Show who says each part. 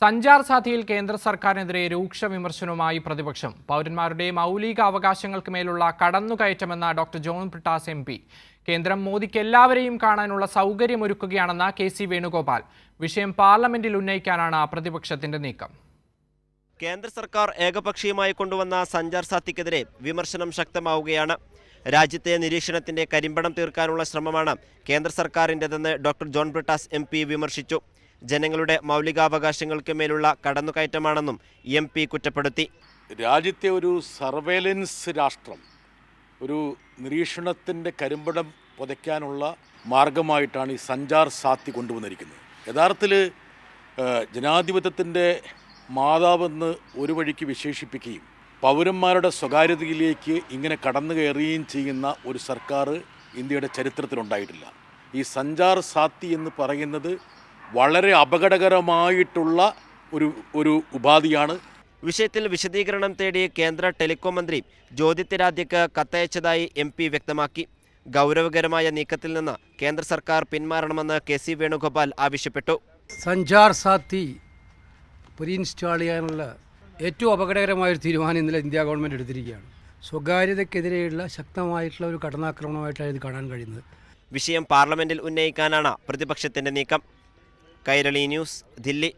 Speaker 1: സഞ്ചാർ സാധിയിൽ കേന്ദ്ര സർക്കാരിനെതിരെ രൂക്ഷ വിമർശനവുമായി പ്രതിപക്ഷം. പൗരന്മാരുടെ മൗലിക അവകാശങ്ങൾക്ക് മേലുള്ള കടന്നുകയറ്റമെന്ന ഡോക്ടർ ജോൺ ബ്രിട്ടാസ് MP. കേന്ദ്രം മോദിക്ക് എല്ലാവരെയും കാണാനുള്ള സൗകര്യമൊരുക്കുകയാണെന്ന KC വേണുഗോപാൽ. വിഷയം പാർലമെന്റിൽ ഉന്നയിക്കാനാണ് പ്രതിപക്ഷത്തിന്റെ നീക്കം.
Speaker 2: കേന്ദ്ര സർക്കാർ ഏകപക്ഷീയമായി കൊണ്ടുവന്ന സഞ്ചാർ സാധിക്കെതിരെ വിമർശനം ശക്തമാവുകയാണ്. രാജ്യത്തെ നിരീക്ഷണത്തിന്റെ കരിമ്പടം തീർക്കാനുള്ള ശ്രമമാണ് കേന്ദ്ര സർക്കാരിൻ്റെതെന്ന് ഡോക്ടർ ജോൺ ബ്രിട്ടാസ് MP വിമർശിച്ചു. ജനങ്ങളുടെ മൗലികാവകാശങ്ങൾക്ക് മേലുള്ള കടന്നുകയറ്റമാണെന്നും MP കുറ്റപ്പെടുത്തി.
Speaker 3: രാജ്യത്തെ ഒരു സർവേലൻസ് രാഷ്ട്രം, ഒരു നിരീക്ഷണത്തിൻ്റെ കരിമ്പടം പുതയ്ക്കാനുള്ള മാർഗമായിട്ടാണ് ഈ സഞ്ചാർ സാധി കൊണ്ടുവന്നിരിക്കുന്നത്. യഥാർത്ഥത്തിൽ ജനാധിപത്യത്തിൻ്റെ മാതാവെന്ന് ഒരു വഴിക്ക് വിശേഷിപ്പിക്കുകയും പൗരന്മാരുടെ സ്വകാര്യതയിലേക്ക് ഇങ്ങനെ കടന്നു കയറുകയും ചെയ്യുന്ന ഒരു സർക്കാർ ഇന്ത്യയുടെ ചരിത്രത്തിലുണ്ടായിട്ടില്ല. ഈ സഞ്ചാർ സാധി എന്ന് പറയുന്നത് വളരെ അപകടകരമായിട്ടുള്ള ഒരു ഉപാധിയാണ്.
Speaker 2: വിഷയത്തിൽ വിശദീകരണം തേടി കേന്ദ്ര ടെലികോം മന്ത്രി ജ്യോതിരാദിത്യക്ക് കത്തയച്ചതായി MP വ്യക്തമാക്കി. ഗൗരവകരമായ നീക്കത്തിൽ നിന്ന് കേന്ദ്ര സർക്കാർ പിന്മാറണമെന്ന് KC വേണുഗോപാൽ ആവശ്യപ്പെട്ടു.
Speaker 4: സഞ്ചാർ സാധി പുനഃഇൻസ്റ്റാൾ ചെയ്യാനുള്ള ഏറ്റവും അപകടകരമായൊരു തീരുമാനം ഇന്നലെ ഇന്ത്യ ഗവൺമെൻറ് എടുത്തിരിക്കുകയാണ്. സ്വകാര്യതയ്ക്കെതിരെയുള്ള ശക്തമായിട്ടുള്ള ഒരു കടന്നാക്രമണമായിട്ടാണ് ഇത് കാണാൻ കഴിയുന്നത്.
Speaker 2: വിഷയം പാർലമെന്റിൽ ഉന്നയിക്കാനാണ് പ്രതിപക്ഷത്തിന്റെ നീക്കം. കൈരളി ന്യൂസ്, ദില്ലി.